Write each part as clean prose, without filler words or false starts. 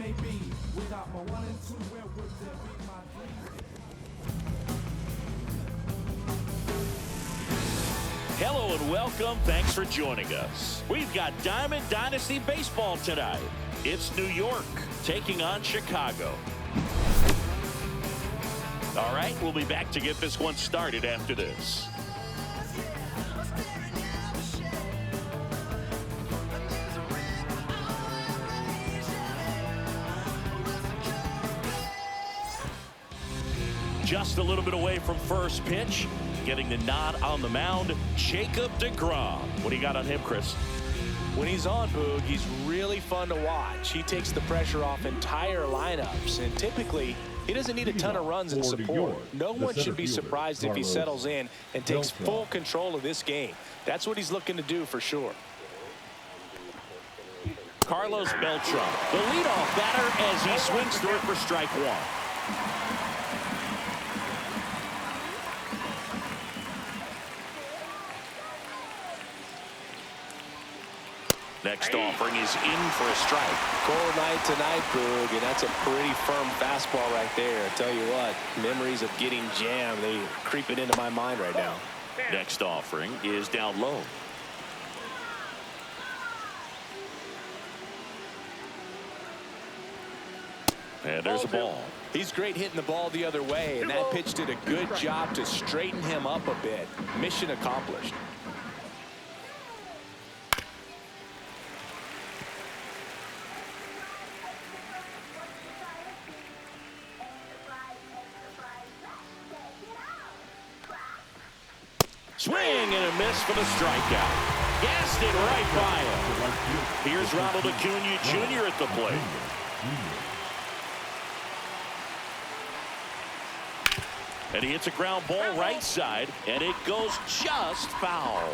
may be. Without my 1 and 2, where would there be my dream? Hello and welcome. Thanks for joining us. We've got Diamond Dynasty Baseball tonight. It's New York taking on Chicago. All right, we'll be back to get this one started after this. Just a little bit away from first pitch. Getting the nod on the mound, Jacob deGrom. What do you got on him, Chris? When he's on, Boog, he's really fun to watch. He takes the pressure off entire lineups, and typically he doesn't need a ton of runs in support. No one should be surprised if he settles in and takes full control of this game. That's what he's looking to do for sure. Carlos Beltran, the leadoff batter, as he swings through it for strike one. Next offering is in for a strike. Cold night tonight, Boog, and that's a pretty firm fastball right there. I tell you what, memories of getting jammed, they creeping into my mind right now. Next offering is down low. And there's a ball. He's great hitting the ball the other way, and that pitch did a good job to straighten him up a bit. Mission accomplished. Swing and a miss for the strikeout. Gassed it right by him. Here's Ronald Acuna Jr. at the plate. And he hits a ground ball right side, and it goes just foul.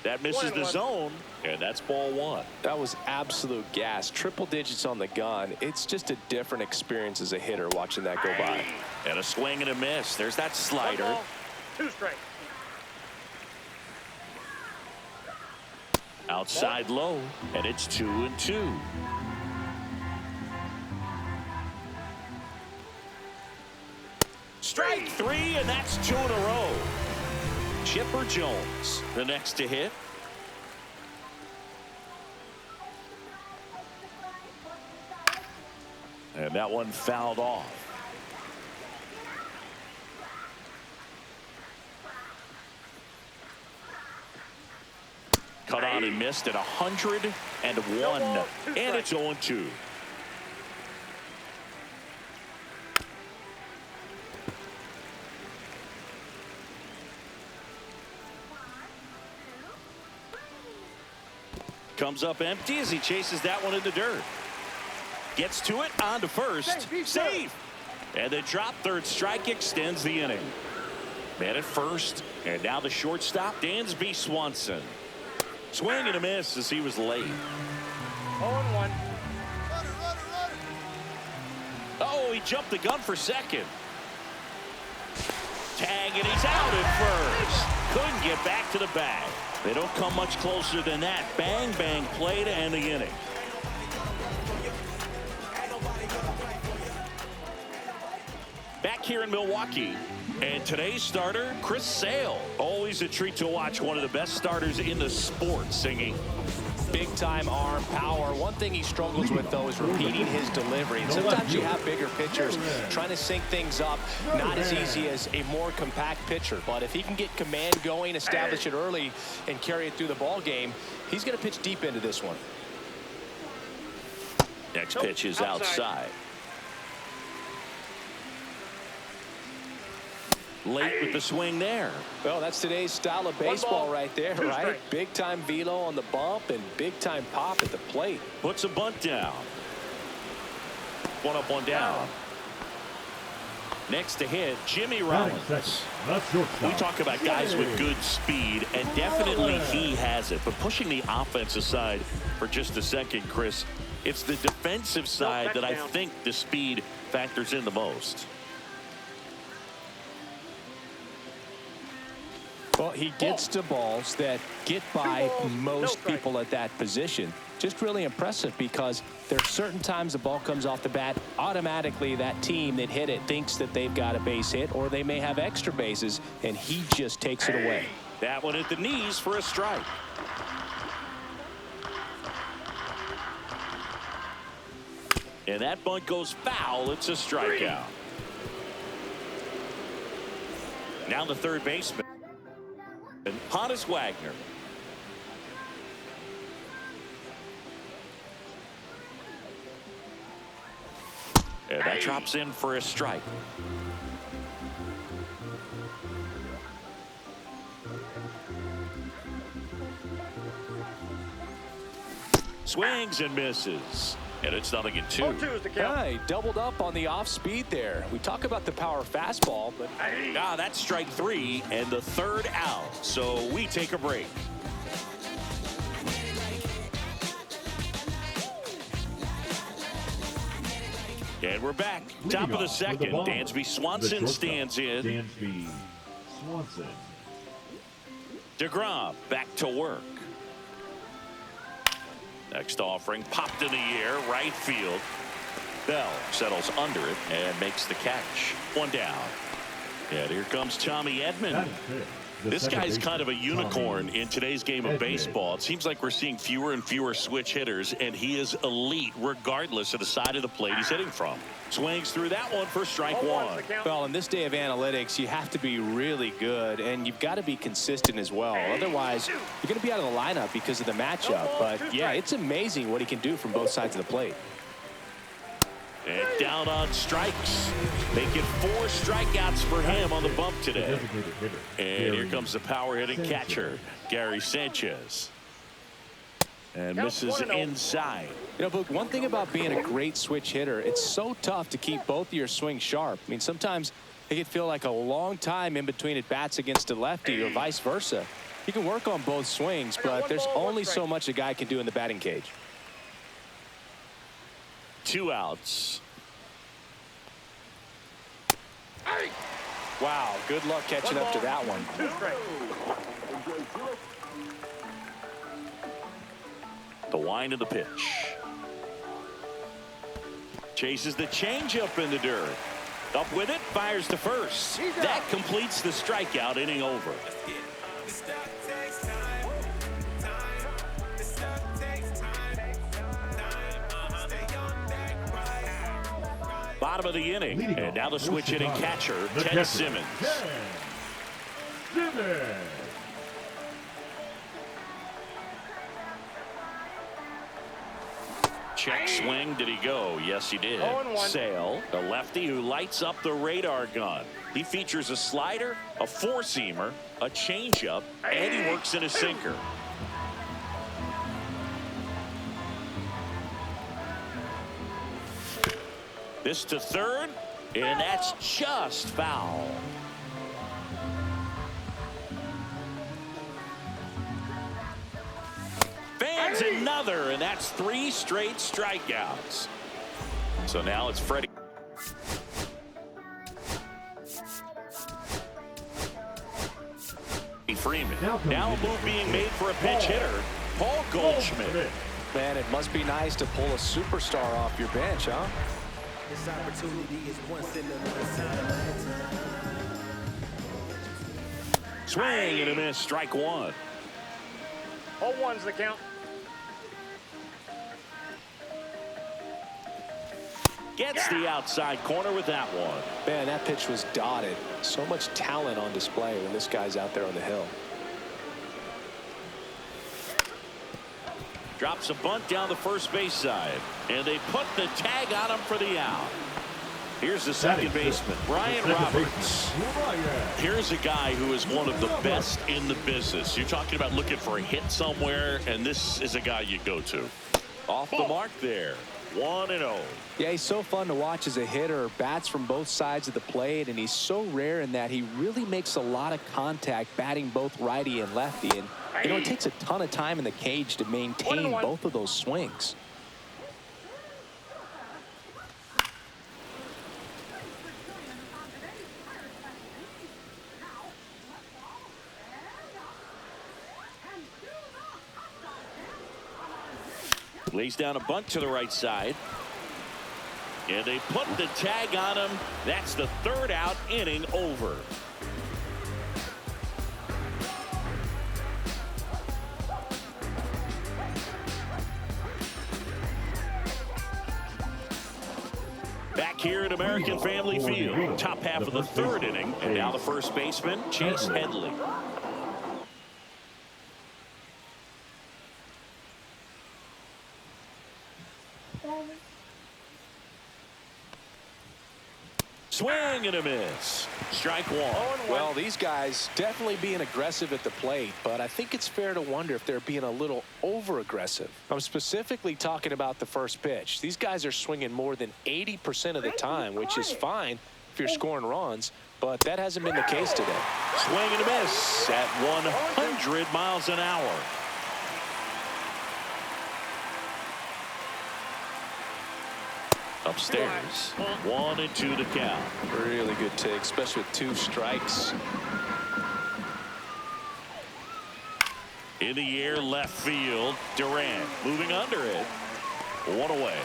That misses the zone, and that's ball one. That was absolute gas. Triple digits on the gun. It's just a different experience as a hitter watching that go by. And a swing and a miss. There's that slider. 2 strikes. Outside low, and it's 2-2. Strike three, and that's 2 in a row. Chipper Jones, the next to hit. And that one fouled off. Cut on and missed at 101. And it's 0-2. Comes up empty as he chases that one in the dirt. Gets to it, on to first. Safe! And the drop third strike extends the inning. Man at first, and now the shortstop, Dansby Swanson. Swing and a miss as he was late. 0-1. Oh, he jumped the gun for second. Tag, and he's out at first. Couldn't get back to the bag. They don't come much closer than that. Bang, bang play to end the inning. Back here in Milwaukee. And today's starter, Chris Sale. Always a treat to watch one of the best starters in the sport singing. Big time arm power. One thing he struggles with, though, is repeating his delivery. And sometimes you have bigger pitchers trying to sync things up. Not as easy as a more compact pitcher. But if he can get command going, establish it early, and carry it through the ball game, he's going to pitch deep into this one. Next pitch is outside. Late with the swing there. Well, that's today's style of baseball right there, right? Big time velo on the bump and big time pop at the plate. Puts a bunt down. One up, one down. Next to hit, Jimmy Rollins. We talk about guys with good speed, and definitely he has it. But pushing the offense aside for just a second, Chris, it's the defensive side that I think the speed factors in the most. Well, he gets to balls that get by most strike. people at that position. Just really impressive because there are certain times the ball comes off the bat, automatically that team that hit it thinks that they've got a base hit or they may have extra bases, and he just takes it away. That one at the knees for a strike. And that bunt goes foul. It's a strikeout. Now the third baseman, Honus Wagner. And that drops in for a strike. Swings and misses. And it's 0-2. 0-2 is the count. He doubled up on the off speed there. We talk about the power fastball, but That's strike 3 and the third out. So we take a break. And we're back. Top of the second. Dansby Swanson stands in. Dansby Swanson. DeGrom back to work. Next offering popped in the air, right field. Bell settles under it and makes the catch. One down. And here comes Tommy Edman. This guy's kind of a unicorn in today's game of baseball. It seems like we're seeing fewer and fewer switch hitters, and he is elite regardless of the side of the plate he's hitting from. Swings through that one for strike 1. Well, in this day of analytics, you have to be really good, and you've got to be consistent as well. Otherwise, you're going to be out of the lineup because of the matchup. But, yeah, it's amazing what he can do from both sides of the plate. And down on strikes. Making 4 strikeouts for him on the bump today. And here comes the power hitting catcher, Gary Sanchez. And misses inside. You know, but one thing about being a great switch hitter, it's so tough to keep both of your swings sharp. I mean, sometimes it can feel like a long time in between at bats against a lefty or vice versa. You can work on both swings, but there's only so much a guy can do in the batting cage. 2 outs. Wow, good luck catching up to that one. 2 strike. The wind of the pitch. Chases the changeup in the dirt. Up with it, fires to first. That completes the strikeout, inning over. Bottom of the inning, and now the switch hitting catcher, Ted Simmons. Check swing. Did he go? Yes, he did. 0-1. Sale, the lefty who lights up the radar gun. He features a slider, a 4-seamer, a changeup, and he works in a sinker. This to third, and that's just foul. Fans another, and that's 3 straight strikeouts. So now it's Freddie Freeman. Now a move being made for a pinch hitter, Paul Goldschmidt. Man, it must be nice to pull a superstar off your bench, huh? This opportunity is once in a lifetime. Swing and a miss, strike 1. 0-1's the count. Gets the outside corner with that one. Man, that pitch was dotted. So much talent on display when this guy's out there on the hill. Drops a bunt down the first base side, and they put the tag on him for the out. Here's the second baseman, Brian Roberts. Here's a guy who is one of the best in the business. You're talking about looking for a hit somewhere, and this is a guy you go to. Off the mark there, 1-0. Yeah, he's so fun to watch as a hitter. Bats from both sides of the plate, and he's so rare in that he really makes a lot of contact batting both righty and lefty. And, you know, it takes a ton of time in the cage to maintain both of those swings. Lays down a bunt to the right side. And they put the tag on him. That's the third out, inning over. Back here at American Family Field, top half of the third inning, and now the first baseman, Chase Headley. Swing and a miss. Strike one. Well, these guys definitely being aggressive at the plate, but I think it's fair to wonder if they're being a little over-aggressive. I'm specifically talking about the first pitch. These guys are swinging more than 80% of the time, which is fine if you're scoring runs, but that hasn't been the case today. Swing and a miss at 100 miles an hour. Upstairs, 1-2 to count. Really good take, especially with 2 strikes. In the air, left field. Durant moving under it. 1 away.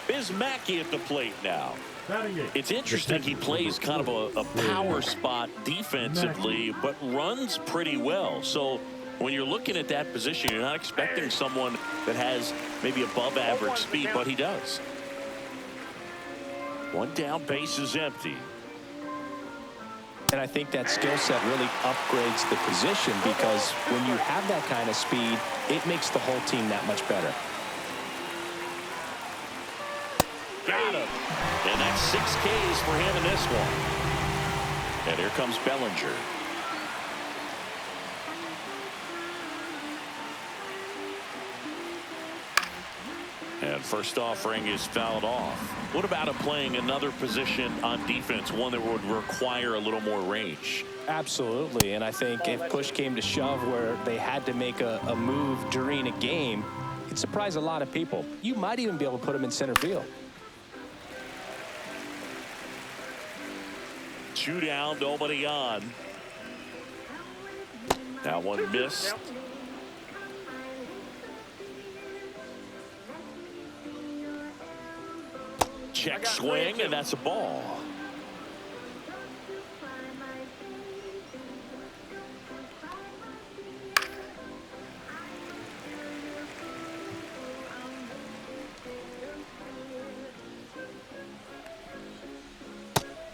Bismacky at the plate now. It's interesting, he plays kind of a power spot defensively, but runs pretty well. So when you're looking at that position, you're not expecting someone that has maybe above average speed, but he does. 1 down, base is empty. And I think that skill set really upgrades the position, because when you have that kind of speed, it makes the whole team that much better. Got him. And that's 6 Ks for him in this one. And here comes Bellinger. And first offering is fouled off. What about him playing another position on defense, one that would require a little more range? Absolutely, and I think if push came to shove where they had to make a move during a game, it'd surprise a lot of people. You might even be able to put him in center field. 2 down, nobody on. That one missed. Check swing, and that's a ball.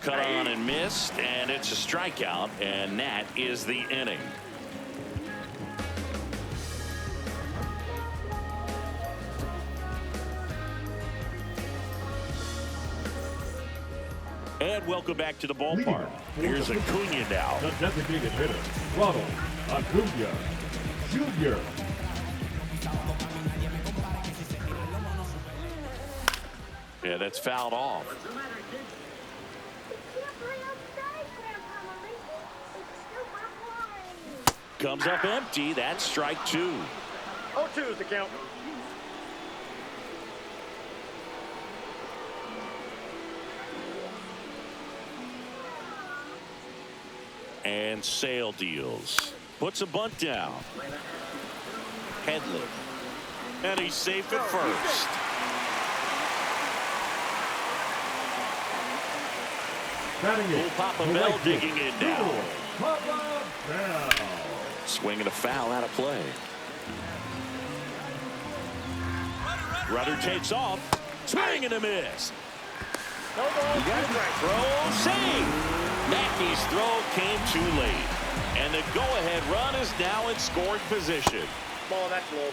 Cut on and missed, and it's a strikeout, and that is the inning. And welcome back to the ballpark. Here's Acuna now. The designated hitter, Ronald Acuna Jr. Yeah, that's fouled off. Comes up empty. That's strike 2. 0-2 is the count. And Sale deals. Puts a bunt down. Headley. And he's safe at first. Bull Papa Bell digging in now. Papa Bell. Swinging a foul out of play. Rudder takes off. Swing and a miss. No ball, You got 2 strikes. throw, save. Mackey's throw came too late. And the go-ahead run is now in scoring position. Ball, that's low.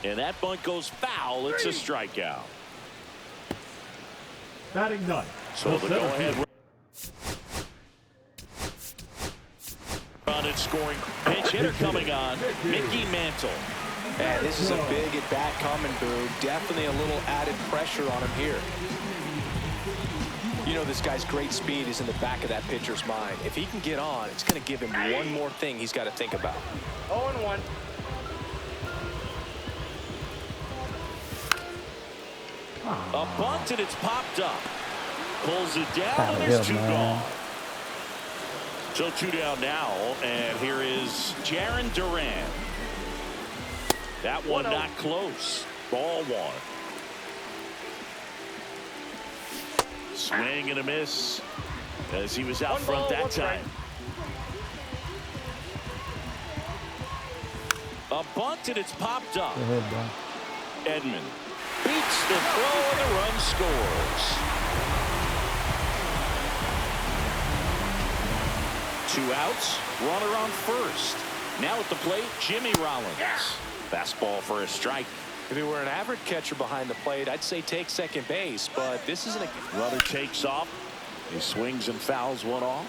And that bunt goes foul. It's a strikeout. Batting ninth. So the go-ahead run and scoring. Pinch hitter coming on. Mickey Mantle. And this is a big at-bat coming, Boo. Definitely a little added pressure on him here. You know, this guy's great speed is in the back of that pitcher's mind. If he can get on, it's going to give him one more thing he's got to think about. 0-1. A bunt, and it's popped up. Pulls it down, and there's 2 gone. So 2 down now, and here is Jaron Duran. That one not close. Ball 1. Swing and a miss as he was out front that time. A bunt, and it's popped up. Edman beats the throw, and the run scores. 2 outs, runner on first. Now at the plate, Jimmy Rollins. Fastball for a strike. If he were an average catcher behind the plate, I'd say take second base, but this isn't a... Runner takes off. He swings and fouls one off.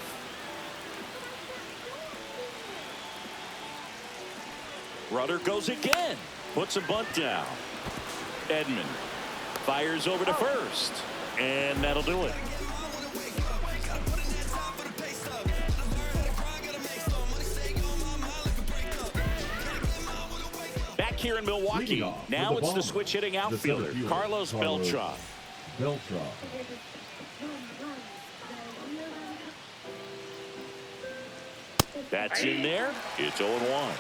Runner goes again. Puts a bunt down. Edman fires over to first, and that'll do it. Back here in Milwaukee, now it's the switch hitting outfielder, Carlos Beltran. That's in there. It's 0-1.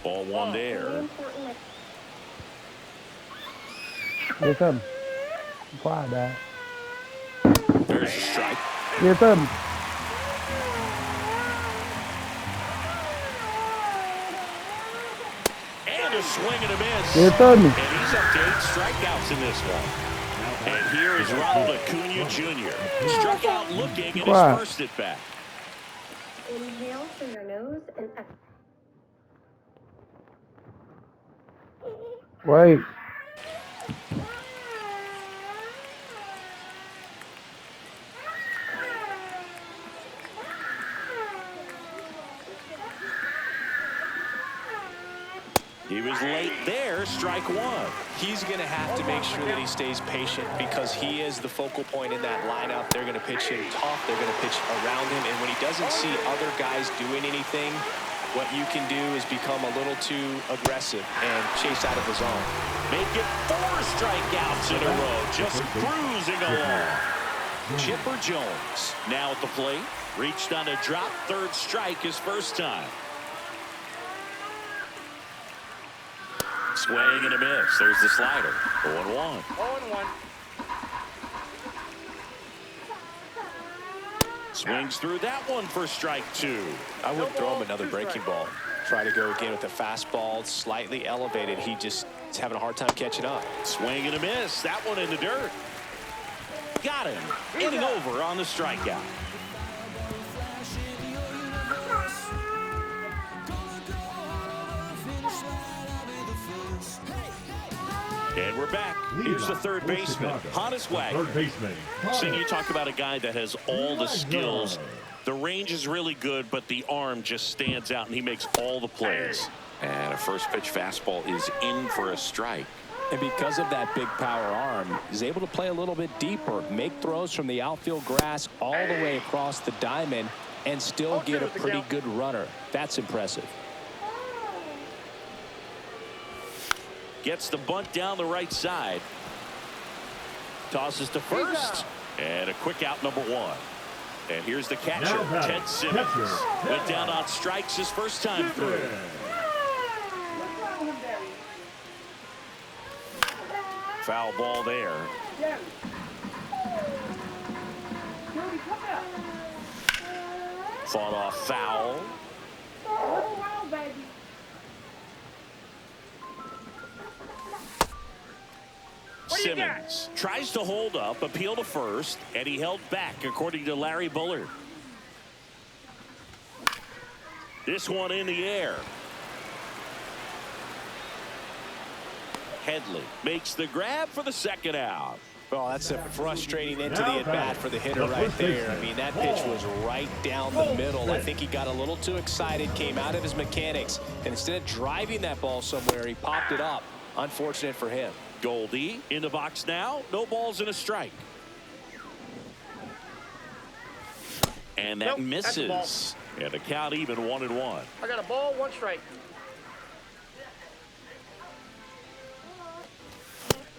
Ball 1 there. Yên tâm. Qua đã. There's a strike. Yên tâm. And a swing and a miss. Yên tâm. And he's up to 8 strikeouts in this one. And here is Ronald Acuna Jr. Struck out looking in his first at bat. Inhale through your nose and exhale. Wait. He was late there, strike 1. He's going to have to make sure that he stays patient because he is the focal point in that lineup. They're going to pitch him tough. They're going to pitch around him. And when he doesn't see other guys doing anything, what you can do is become a little too aggressive and chase out of the zone. Make it 4 strikeouts in a row, just cruising along. Chipper Jones now at the plate. Reached on a drop, 3rd strike his first time. Swing and a miss. There's the slider. 0-1. 0-1. Swings through that one for strike 2. I would throw him another breaking ball. Try to go again with the fastball, slightly elevated. He just is having a hard time catching up. Swing and a miss. That one in the dirt. Got him. Inning over on the strikeout. And we're back. Here's the 3rd baseman, Honus Wagner. Seeing you talk about a guy that has all the skills. The range is really good, but the arm just stands out, and he makes all the plays. And a first pitch fastball is in for a strike. And because of that big power arm, he's able to play a little bit deeper, make throws from the outfield grass all the way across the diamond, and still get a pretty good runner. That's impressive. Gets the bunt down the right side. Tosses to first. And a quick out, number 1. And here's the catcher, Ted Simmons. Went down on strikes his first time through. Foul ball there. Fought off foul. Simmons tries to hold up, appeal to first, and he held back, according to Larry Bullard. This one in the air. Headley makes the grab for the 2nd out. Well, that's a frustrating end to the at-bat for the hitter right there. I mean, that pitch was right down the middle. I think he got a little too excited, came out of his mechanics, and instead of driving that ball somewhere, he popped it up. Unfortunate for him. Goldie in the box now. No balls and a strike. And that misses. And the count even 1-1. I got a ball, 1 strike.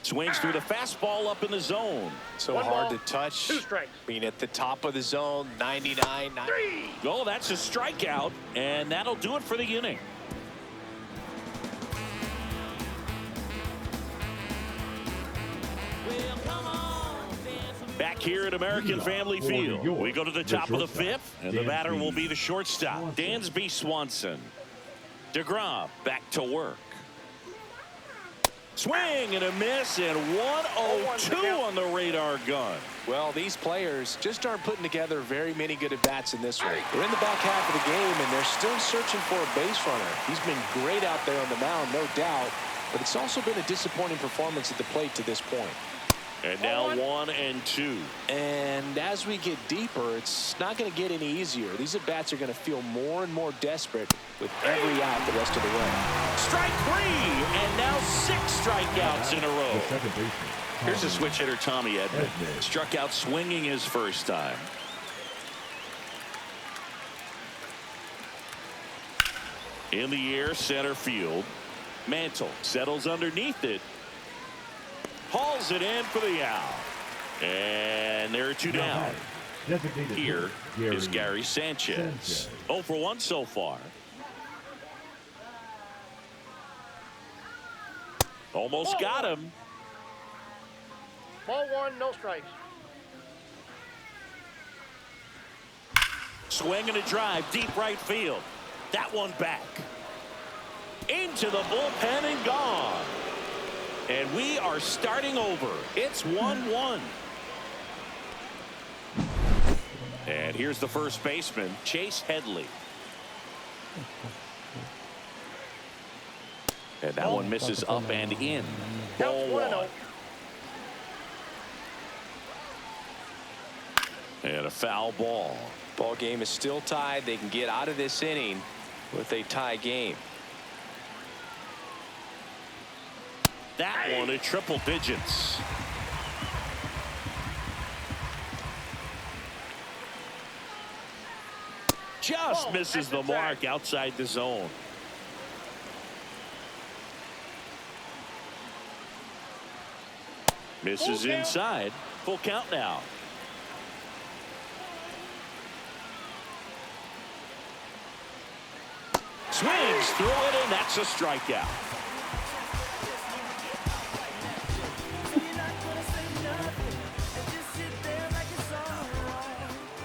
Swings through the fastball up in the zone. So One hard ball, to touch. 2 strikes. Being at the top of the zone, 99. 3. Oh, that's a strikeout, and that'll do it for the inning. Back here at American Family Field, we go to the top of the 5th, and the batter will be the shortstop, Dansby Swanson. DeGrom back to work. Swing and a miss, and 1-0-2 on the radar gun. Well, these players just aren't putting together very many good at-bats in this one. They're in the back half of the game, and they're still searching for a base runner. He's been great out there on the mound, no doubt, but it's also been a disappointing performance at the plate to this point. And now 1-2. And as we get deeper, it's not going to get any easier. These at-bats are going to feel more and more desperate with every out the rest of the way. Strike 3, and now 6 strikeouts in a row. Here's a switch hitter, Tommy Edman. Struck out swinging his first time. In the air, center field. Mantle settles underneath it. Hauls it in for the out. And there are 2 down. Here is Gary Sanchez. 0 for 1 so far. Almost got him. Ball 1, no strikes. Swing and a drive, deep right field. That one back. Into the bullpen and gone. And we are starting over. It's 1-1. And here's the first baseman, Chase Headley. And that one misses up and in. Ball 1. And a foul ball. Ball game is still tied. They can get out of this inning with a tie game. That one at triple digits. Just misses the mark outside the zone. Misses inside. Full count now. Swings through it, and that's a strikeout.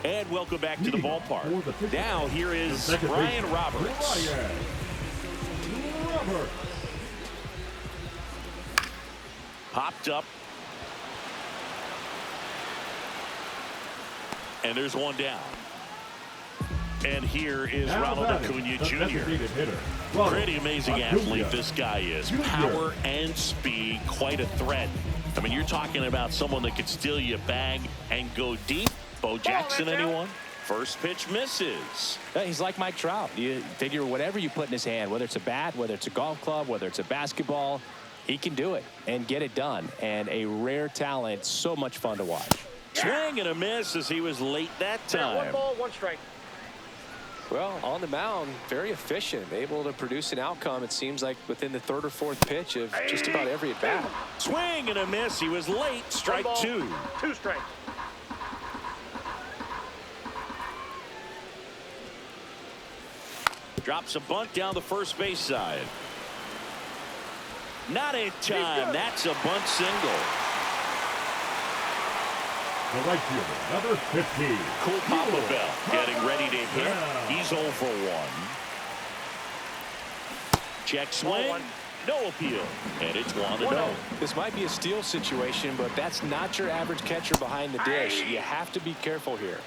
And welcome back to the ballpark. Now here is Brian Roberts. Popped up. And there's one down. And here is Ronald Acuna Jr. Pretty amazing athlete this guy is. Power and speed, quite a threat. I mean, you're talking about someone that could steal you a bag and go deep. Bo Jackson, anyone? First pitch misses. He's like Mike Trout. You figure whatever you put in his hand, whether it's a bat, whether it's a golf club, whether it's a basketball, he can do it and get it done. And a rare talent, so much fun to watch. Swing and a miss as he was late that time. 1 ball, 1 strike. Well, on the mound, very efficient, able to produce an outcome, it seems like, within the 3rd or 4th pitch of just about every at-bat. Swing and a miss. He was late. Strike 2. 2 strikes. Drops a bunt down the first base side. Not in time. That's a bunt single. The right fielder, number 15. Cool Papa Bell getting ready to hit. He's 0 for 1. Check swing. No appeal. And it's 1-0. This might be a steal situation, but that's not your average catcher behind the dish. You have to be careful here.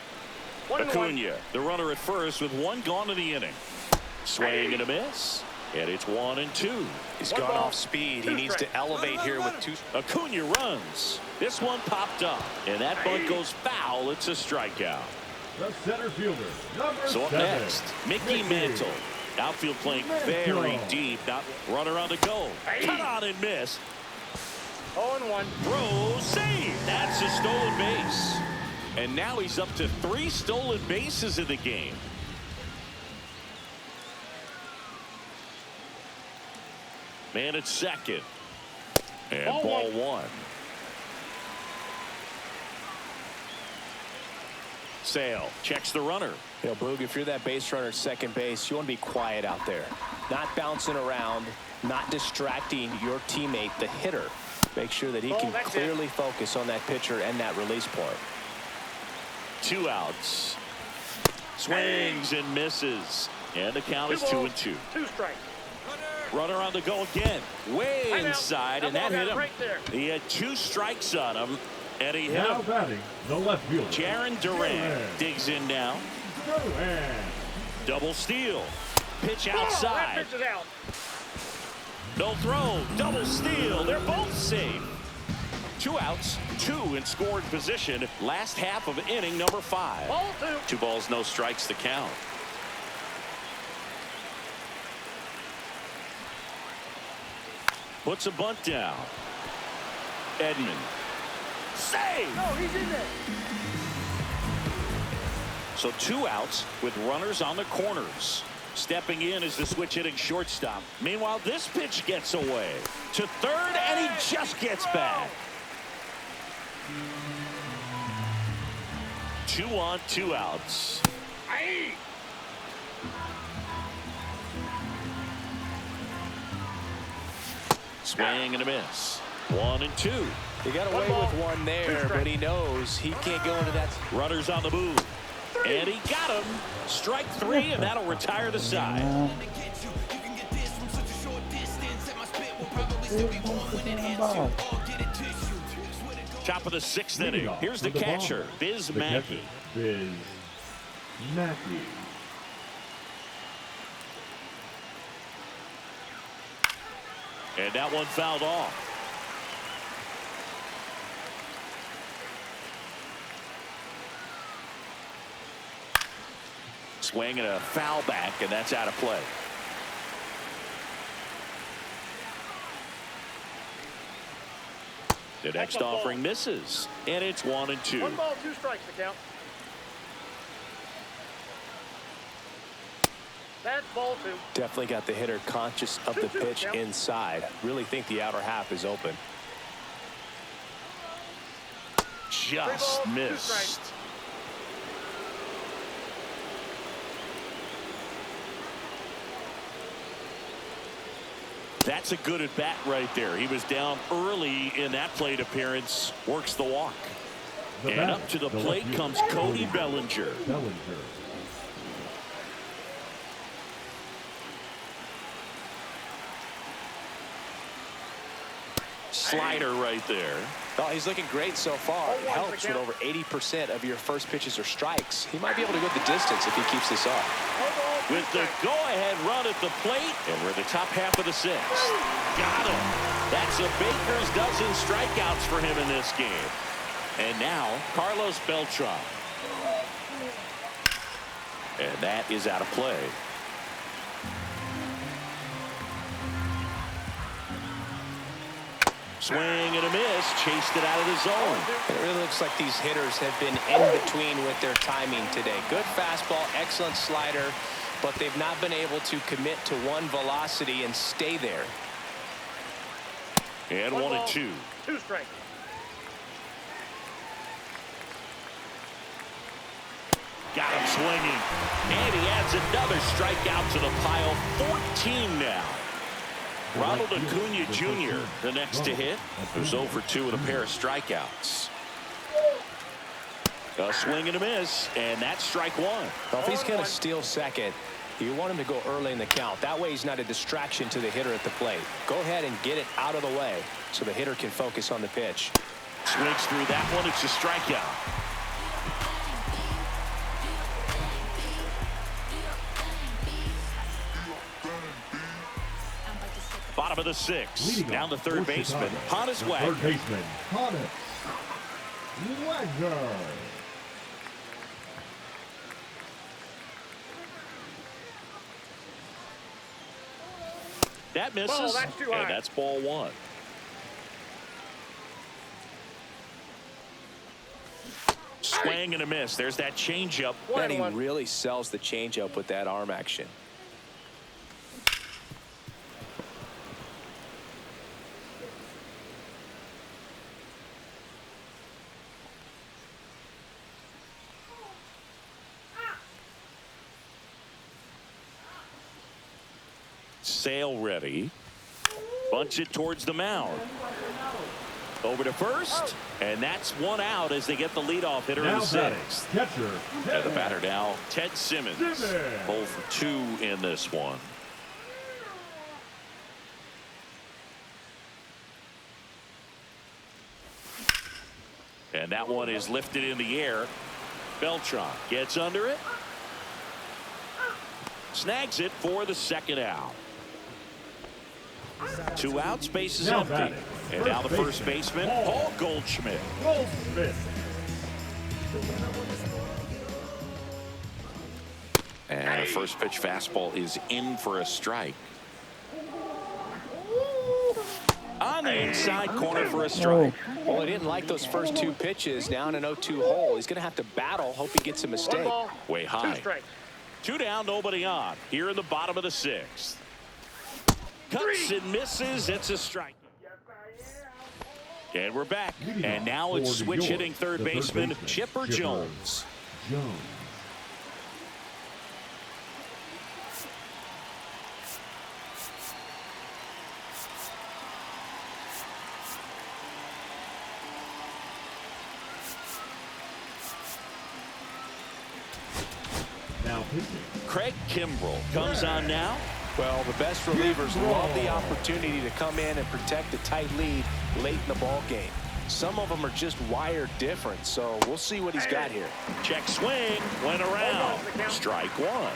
Acuna, the runner at first with 1 gone in the inning. Swing and a miss. And it's 1-2. He's gone off speed. He needs to elevate here with 2. Acuna runs. This one popped up. And that bunt goes foul. It's a strikeout. The center fielder, number 7. So up next, Mickey Mantle. Outfield playing very deep. Now runner on the go. Cut on and miss. 0-1. Throw, save. That's a stolen base. And now he's up to 3 stolen bases in the game. Man at second. And ball one. Sale checks the runner. You know, Boog, if you're that base runner at second base, you want to be quiet out there. Not bouncing around, not distracting your teammate, the hitter. Make sure that he can clearly focus on that pitcher and that release point. 2 outs. Swings and misses. And the count is 2-2. 2 strikes. Runner on the go again. Way inside, and that hit him. Right there. He had 2 strikes on him, and he hit Now him. batting, the left fielder. Jaron Duran digs in now. Duran. Double steal. Pitch outside. That pitch is out. No throw. Double steal. They're both safe. 2 outs, 2 in scoring position. Last half of inning number 5. Ball 2. 2 balls, no strikes to count. Puts a bunt down. Edman. Save! No, he's in there. So 2 outs with runners on the corners. Stepping in is the switch hitting shortstop. Meanwhile, this pitch gets away to third, and he just gets back. 2 on, 2 outs. Aye. Swing and a miss. 1 and 2. He got away with one there, but he knows he can't go into that. Runners on the move. And he got him. Strike 3, and that'll retire the side. Top of the 6th inning. Here's the catcher, Biz Mackey. Biz Mackey. And that one fouled off. Swing and a foul back, and that's out of play. The next offering misses, and it's 1 and 2. 1 ball, 2 strikes to count. That's ball 2. Definitely got the hitter conscious of the pitch inside. Really think the outer half is open. Just missed. That's a good at bat right there. He was down early in that plate appearance. Works the walk. And up to the plate comes Cody Bellinger. Slider right there. Oh, he's looking great so far. It helps when over 80% of your first pitches are strikes. He might be able to go the distance if he keeps this up. With the go-ahead run at the plate, and we're in the top half of the 6th. Got him. That's a baker's dozen strikeouts for him in this game. And now, Carlos Beltran. And that is out of play. Swing and a miss. Chased it out of the zone. It really looks like these hitters have been in between with their timing today. Good fastball, excellent slider, but they've not been able to commit to one velocity and stay there. And 1 and 2. 2 strikes. Got him swinging. And he adds another strikeout to the pile. 14 now. Ronald Acuna Jr., the next to hit, who's 0 for 2 with a pair of strikeouts. A swing and a miss, and that's strike 1. Well, if he's going to steal second, you want him to go early in the count. That way he's not a distraction to the hitter at the plate. Go ahead and get it out of the way so the hitter can focus on the pitch. Swings through that one. It's a strikeout. Bottom of the 6th. Down the third baseman. Honus Wagner. Third baseman. Honus Wagner. That misses. Ball, that's too high. And that's ball 1. Swing and a miss. There's that changeup. And he really sells the changeup with that arm action. Sail ready. Bunch it towards the mound. Over to first. And that's one out as they get the leadoff hitter in the sixth. Catcher. And the batter now, Ted Simmons. 0 for 2 in this one. And that one is lifted in the air. Beltran gets under it. Snags it for the second out. 2 outs, base is empty. And now the first baseman, Paul Goldschmidt. And a first pitch fastball is in for a strike. On the inside corner for a strike. Well, he didn't like those first 2 pitches. Now in an 0-2 hole. He's going to have to battle. Hope he gets a mistake. Way high. 2 down, nobody on. Here in the bottom of the 6th. Cuts and misses. It's a strike. And we're back. And now it's switch hitting third baseman Chipper Jones. Craig Kimbrell comes on now. Well, the best relievers love the opportunity to come in and protect a tight lead late in the ball game. Some of them are just wired different, so we'll see what he's got here. Check swing, went around. Strike 1.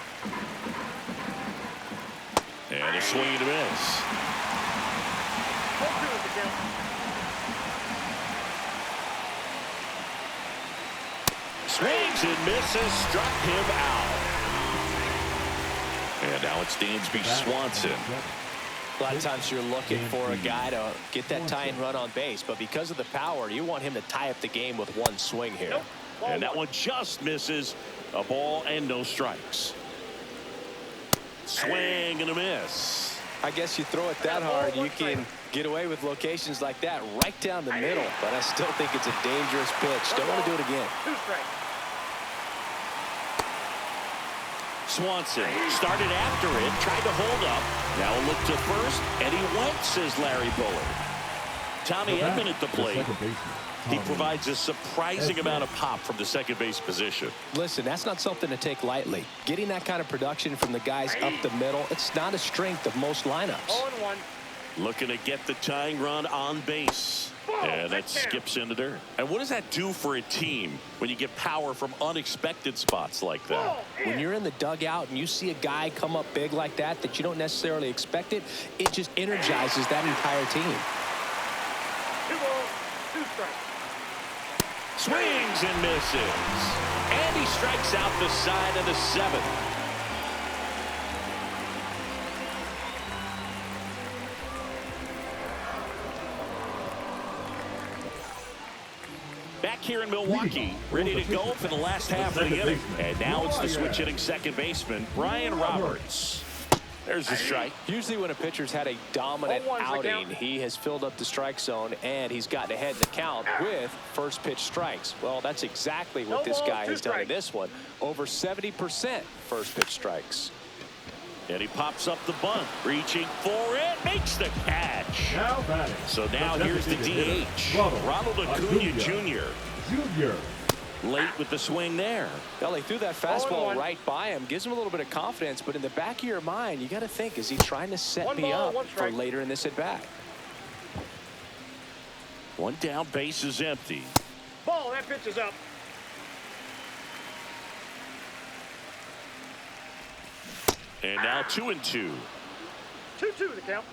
And a swing and a miss. Swings and misses, struck him out. And now it's Dansby Swanson. A lot of times you're looking for a guy to get that tying run on base, but because of the power, you want him to tie up the game with one swing here. And that one just misses. A ball and no strikes. Swing and a miss. I guess you throw it that hard, you can get away with locations like that right down the middle, but I still think it's a dangerous pitch. Don't want to do it again. Swanson started after it, tried to hold up. Now a look to first, and he went, says Larry Bullard. Tommy Edman at the plate. He provides a surprising amount of pop from the second base position. Listen, that's not something to take lightly. Getting that kind of production from the guys up the middle, it's not a strength of most lineups. Looking to get the tying run on base. And that skips into dirt. And what does that do for a team when you get power from unexpected spots like that? When you're in the dugout and you see a guy come up big like that you don't necessarily expect it, it just energizes that entire team. 2 balls, 2 strikes. Swings and misses. And he strikes out the side of the 7th. Back here in Milwaukee, ready to go for the last half of the inning. And now it's the switch hitting second baseman, Brian Roberts. There's the strike. Usually when a pitcher's had a dominant outing, he has filled up the strike zone and he's gotten ahead in the count with first pitch strikes. Well, that's exactly what this guy has done in this one. Over 70% first pitch strikes. And he pops up the bunt, reaching for it, makes the catch. So now here's the DH, Ronald Acuna Jr. Late with the swing there. Well, he threw that fastball right by him, gives him a little bit of confidence, but in the back of your mind, you got to think, is he trying to set me up for later in this at bat? 1 down, base is empty. Ball, that pitch is up. And now 2-2. 2-2 the count.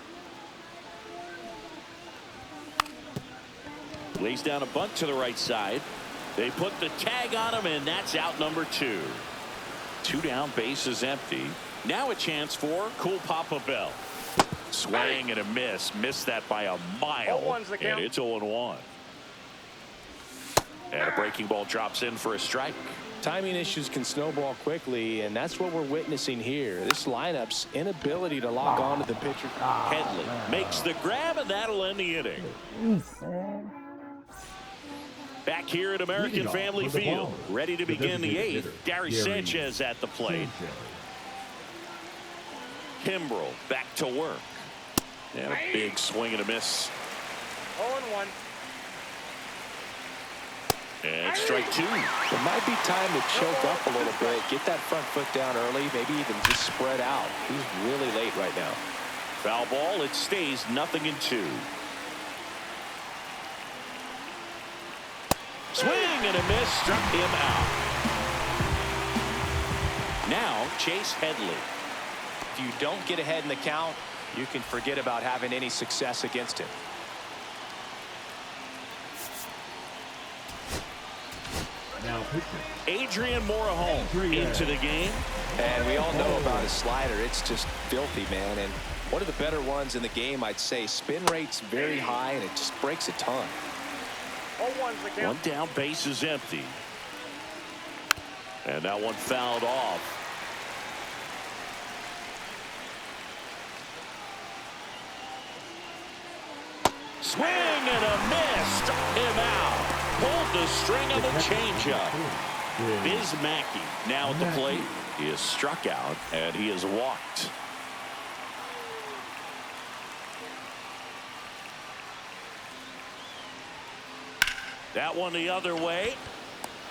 Lays down a bunt to the right side. They put the tag on him, and that's out number 2. 2 down, base is empty. Now a chance for Cool Papa Bell. Swing and a miss. Missed that by a mile. And it's 0-1. And a breaking ball drops in for a strike. Timing issues can snowball quickly, and that's what we're witnessing here. This lineup's inability to lock on to the pitcher. Headley makes the grab, and that'll end the inning. Back here at American Family Field, ready to begin the 8th. Gary Sanchez at the plate. Kimbrel back to work. And a big swing and a miss. 0-1. And strike two. It might be time to choke up a little bit. Get that front foot down early. Maybe even just spread out. He's really late right now. Foul ball. It stays 0-2. Swing and a miss. Struck him out. Now Chase Headley. If you don't get ahead in the count, you can forget about having any success against him. Now pitching. Adrian Morejon into the game. And we all know about his slider. It's just filthy, man. And one of the better ones in the game, I'd say. Spin rate's very high, and it just breaks a ton. 0-1's the count. One down, base is empty. And that one fouled off. Swing and a miss. Struck him out. Pulled the string of a changeup. Bismacky now at the plate. He is struck out and he is walked. That one the other way.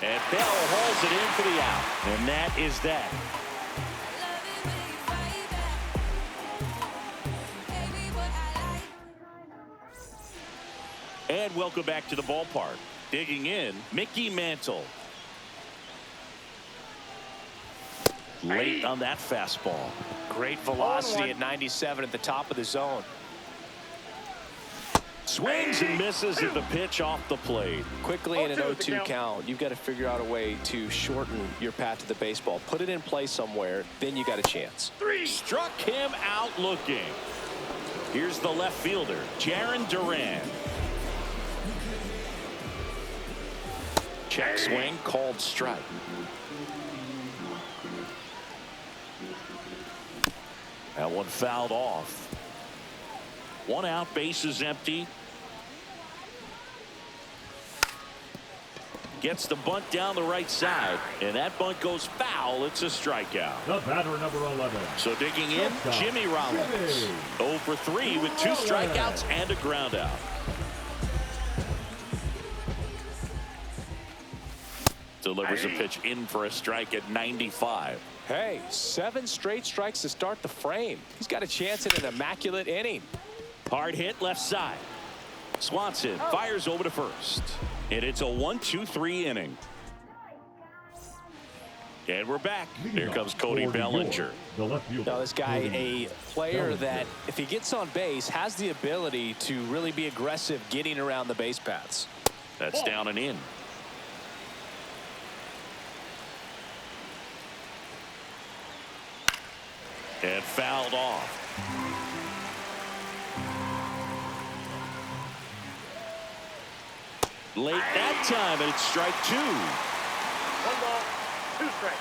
And Bell hauls it in for the out. And that is that. And welcome back to the ballpark. Digging in, Mickey Mantle. Late on that fastball. Great velocity at 97 at the top of the zone. Swings and misses at the pitch off the plate. Quickly in an 0-2 count, you've got to figure out a way to shorten your path to the baseball. Put it in play somewhere, then you got a chance. Struck him out looking. Here's the left fielder, Jaron Duran. Check swing, called strike. That one fouled off. One out, base is empty. Gets the bunt down the right side, and that bunt goes foul. It's a strikeout. The batter, number 11. So digging in, Jimmy Rollins. 0 for 3 with 2 strikeouts and a ground out. Delivers a pitch in for a strike at 95. Hey, 7 straight strikes to start the frame. He's got a chance at an immaculate inning. Hard hit left side. Swanson fires over to first. And it's a 1-2-3 inning. And we're back. Here comes Cody Bellinger. The left fielder. Now this guy, a player that if he gets on base has the ability to really be aggressive getting around the base paths. That's down and in. And fouled off. Late that time, and it's strike 2. 1 ball, 2 strikes.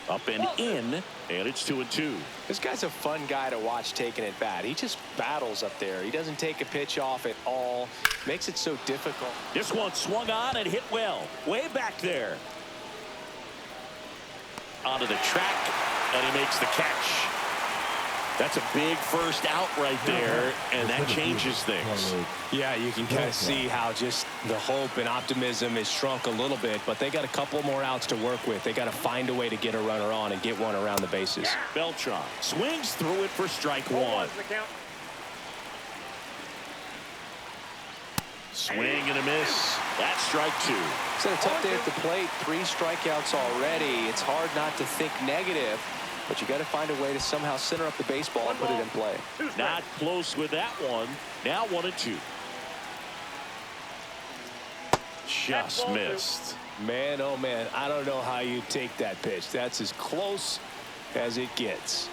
Up and in, and it's 2-2. This guy's a fun guy to watch taking at bat. He just battles up there. He doesn't take a pitch off at all. Makes it so difficult. This one swung on and hit well. Way back there. Onto the track, and he makes the catch. That's a big first out right there, and that changes things. Yeah, you can kind of see how just the hope and optimism is shrunk a little bit, but they got a couple more outs to work with. They got to find a way to get a runner on and get one around the bases. Beltran swings through it for strike 1. Swing and a miss. That's strike 2. It's been a tough day at the plate. 3 strikeouts already. It's hard not to think negative, but you got to find a way to somehow center up the baseball and put it in play. Not close with that one. Now 1-2. Just missed. Man, oh man, I don't know how you take that pitch. That's as close as it gets.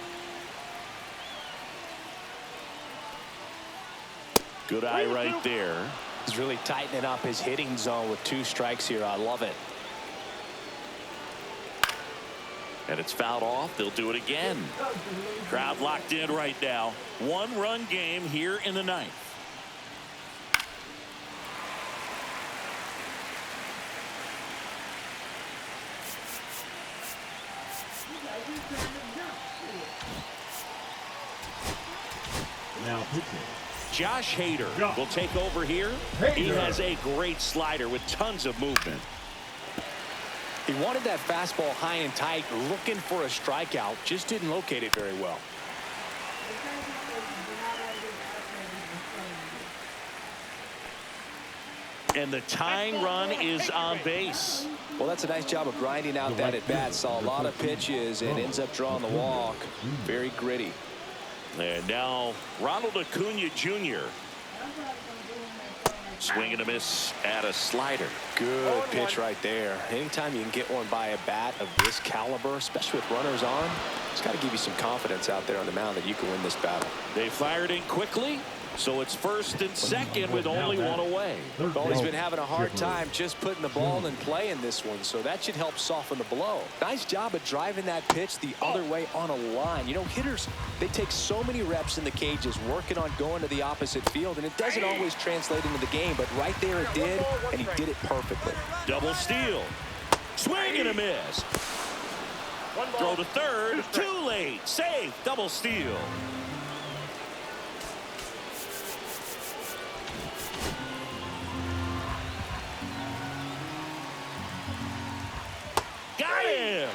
Good eye right there. He's really tightening up his hitting zone with 2 strikes here. I love it. And it's fouled off. They'll do it again. Crowd locked in right now. 1-run game here in the 9th. Now pitching. Josh Hader will take over here. He has a great slider with tons of movement. He wanted that fastball high and tight, looking for a strikeout, just didn't locate it very well. And the tying run is on base. Well, that's a nice job of grinding out that at-bat. Saw a lot of pitches and ends up drawing the walk. Very gritty. And now Ronald Acuna Jr. Swing and a miss at a slider. Good pitch right there. Anytime you can get one by a bat of this caliber, especially with runners on, it's got to give you some confidence out there on the mound that you can win this battle. They fired in quickly, so it's first and second with only one away. Well, he's been having a hard time just putting the ball in play in this one, so that should help soften the blow. Nice job of driving that pitch the other way on a line. You know, hitters, they take so many reps in the cages working on going to the opposite field, and it doesn't always translate into the game, but right there it did, and he did it perfectly. Double steal. Swing and a miss. Throw to third. Too late. Safe. Double steal. Got him.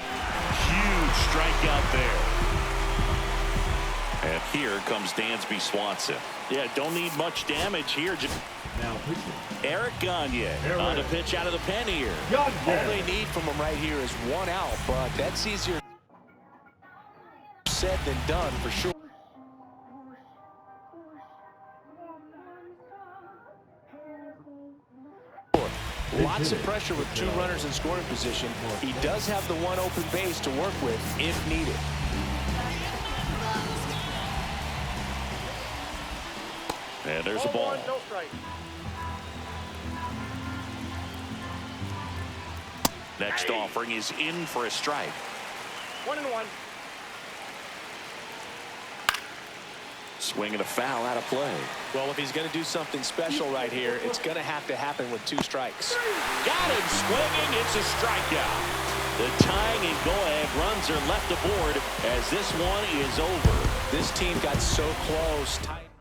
Huge strikeout there. And here comes Dansby Swanson. Yeah, don't need much damage here. Now pitching. Eric Gagne on the pitch out of the pen here. All they need from him right here is one out, but that's easier said than done for sure. Lots of pressure with two runners in scoring position. He does have the one open base to work with if needed. And there's a ball. No strike. Next offering is in for a strike. 1-1. Swing and a foul out of play. Well, if he's going to do something special right here, it's going to have to happen with two strikes. Got him swinging. It's a strikeout. The tying and go-ahead runs are left aboard as this one is over. This team got so close. Tight.